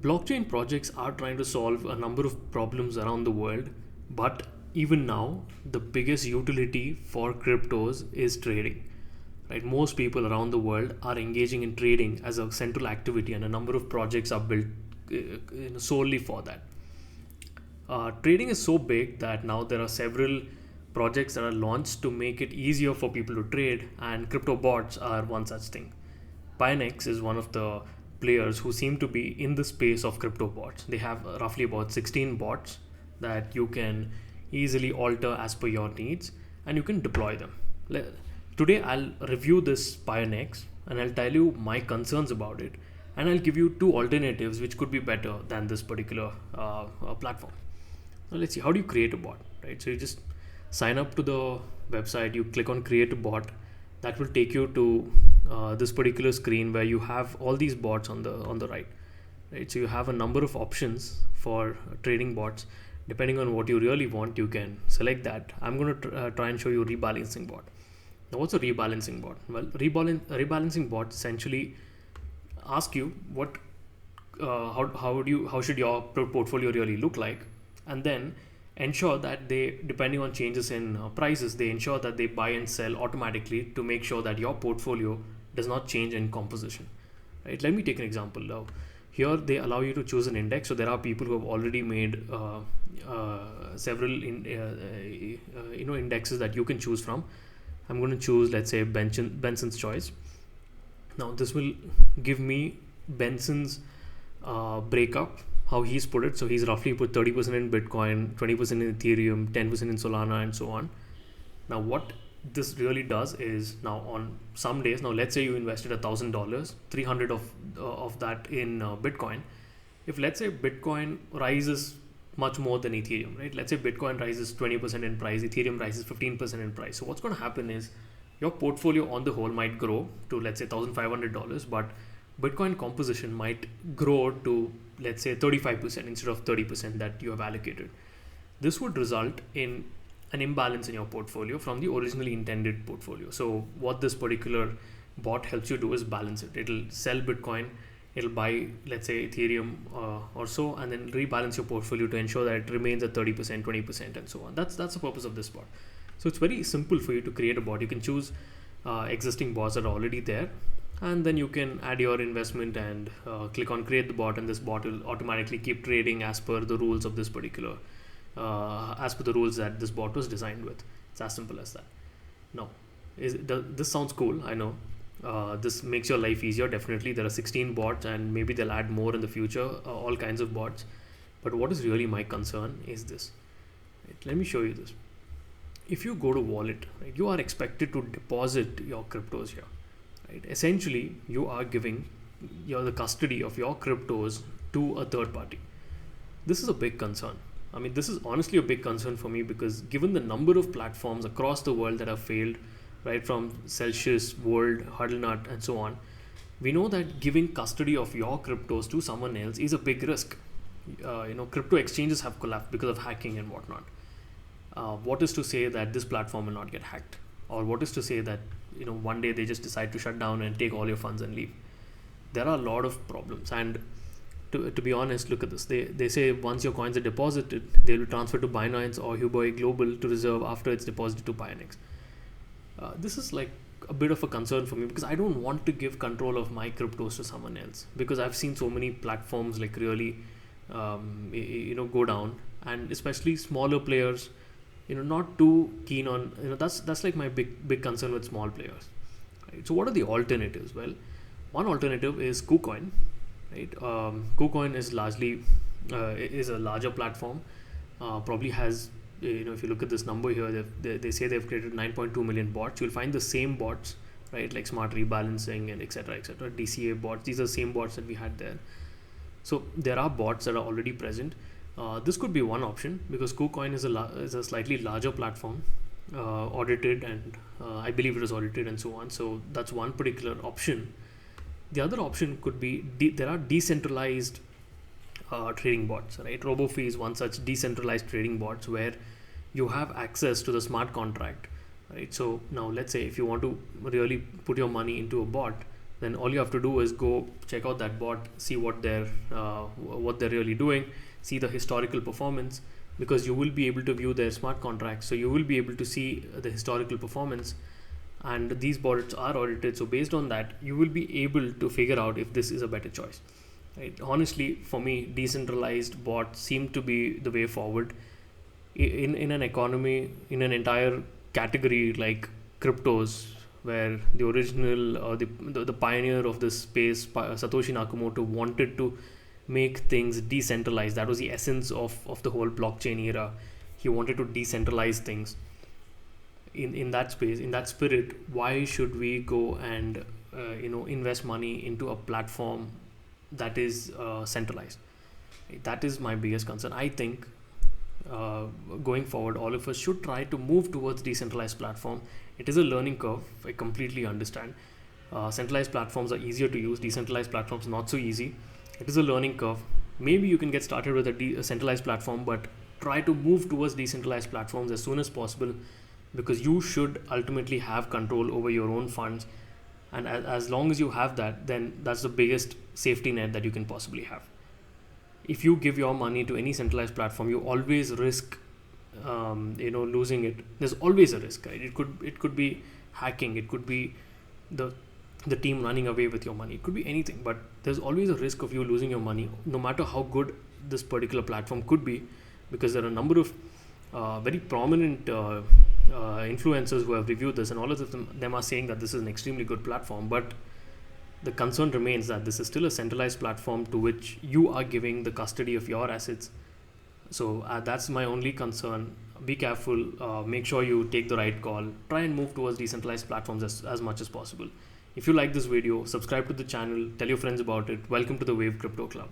Blockchain projects are trying to solve a number of problems around the world, but even now, the biggest utility for cryptos is trading. Right? Most people around the world are engaging in trading as a central activity, and a number of projects are built solely for that. Trading is so big that now there are several projects that are launched to make it easier for people to trade, and crypto bots are one such thing. Pionex is one of the players who seem to be in the space of crypto bots. They have roughly about 16 bots that you can easily alter as per your needs, and you can deploy them. Today, I'll review this Pionex and I'll tell you my concerns about it, and I'll give you two alternatives which could be better than this particular platform. So let's see, how do you create a bot, right? So you just sign up to the website, you click on create a bot. That will take you to this particular screen where you have all these bots on the right. So you have a number of options for trading bots. Depending on what you really want, you can select that. I'm going to try and show you rebalancing bot. Now, what's a rebalancing bot? Well, rebalancing bot essentially ask you how should your portfolio really look like, and then ensure that they, depending on changes in prices, they ensure that they buy and sell automatically to make sure that your portfolio does not change in composition. Right? Let me take an example now. Here they allow you to choose an index. So there are people who have already made several indexes that you can choose from. I'm going to choose, let's say, Benson's choice. Now this will give me Benson's breakup, how he's put it. So he's roughly put 30% in Bitcoin, 20% in Ethereum, 10% in Solana, and so on. Now what this really does is, now on some days, now let's say you invested $1,000, 300 of that in Bitcoin. If let's say Bitcoin rises much more than Ethereum, right? Let's say Bitcoin rises 20% in price, Ethereum rises 15% in price. So what's going to happen is your portfolio on the whole might grow to, let's say, $1,500, but Bitcoin composition might grow to, let's say, 35% instead of 30% that you have allocated. This would result in an imbalance in your portfolio from the originally intended portfolio. So what this particular bot helps you do is balance it. It'll sell Bitcoin, it'll buy, let's say, Ethereum or so, and then rebalance your portfolio to ensure that it remains at 30%, 20%, and so on. That's the purpose of this bot. So it's very simple for you to create a bot. You can choose existing bots that are already there, and then you can add your investment and click on create the bot, and this bot will automatically keep trading as per the rules of this particular as per the rules that this bot was designed with. It's as simple as that. Now, this sounds cool, I know. This makes your life easier. Definitely there are 16 bots, and maybe they'll add more in the future, all kinds of bots. But what is really my concern is this. Right, let me show you this. If you go to wallet, right, you are expected to deposit your cryptos here. Right? Essentially, you are giving the custody of your cryptos to a third party. This is a big concern. I mean, this is honestly a big concern for me, because given the number of platforms across the world that have failed, right, from Celsius, World, Huddlenut, and so on, we know that giving custody of your cryptos to someone else is a big risk. Crypto exchanges have collapsed because of hacking and whatnot. What is to say that this platform will not get hacked? Or what is to say that one day they just decide to shut down and take all your funds and leave? There are a lot of problems, and to be honest, look at this. They say once your coins are deposited, they will transfer to Binance or Huobi Global to reserve after it's deposited to Pionex. This is like a bit of a concern for me, because I don't want to give control of my cryptos to someone else, because I've seen so many platforms like really go down, and especially smaller players not too keen on, that's like my big concern with small players, right? So what are the alternatives? Well, one alternative is KuCoin, right? KuCoin is largely is a larger platform, probably has, if you look at this number here, they say they've created 9.2 million bots. You'll find the same bots, right, like smart rebalancing and etc, DCA bots. These are the same bots that we had there. So there are bots that are already present. This could be one option, because KuCoin is a slightly larger platform, audited, and I believe it is audited and so on. So that's one particular option. The other option could be there are decentralized trading bots, right? RoboFi is one such decentralized trading bots where you have access to the smart contract, right? So now let's say if you want to really put your money into a bot, then all you have to do is go check out that bot, see what they're really doing, see the historical performance, because you will be able to view their smart contracts. So you will be able to see the historical performance, and these bots are audited. So based on that, you will be able to figure out if this is a better choice. Right? Honestly, for me, decentralized bots seem to be the way forward in an economy, in an entire category like cryptos, where the original the pioneer of this space, Satoshi Nakamoto, wanted to make things decentralized. That was the essence of the whole blockchain era. He wanted to decentralize things. In that space, in that spirit, why should we go and invest money into a platform that is centralized? That is my biggest concern. I think going forward, all of us should try to move towards decentralized platform. It is a learning curve, I completely understand. Centralized platforms are easier to use, decentralized platforms not so easy. It is a learning curve. Maybe you can get started with a centralized platform, but try to move towards decentralized platforms as soon as possible, because you should ultimately have control over your own funds. And as long as you have that, then that's the biggest safety net that you can possibly have. If you give your money to any centralized platform, you always risk losing it. There's always a risk, right? It could be hacking, it could be the team running away with your money, it could be anything, but there's always a risk of you losing your money, no matter how good this particular platform could be, because there are a number of very prominent influencers who have reviewed this, and all of them are saying that this is an extremely good platform. But the concern remains that this is still a centralized platform to which you are giving the custody of your assets. So that's my only concern. Be careful, make sure you take the right call, try and move towards decentralized platforms as much as possible. If you like this video, subscribe to the channel, tell your friends about it. Welcome to the Wave Crypto Club.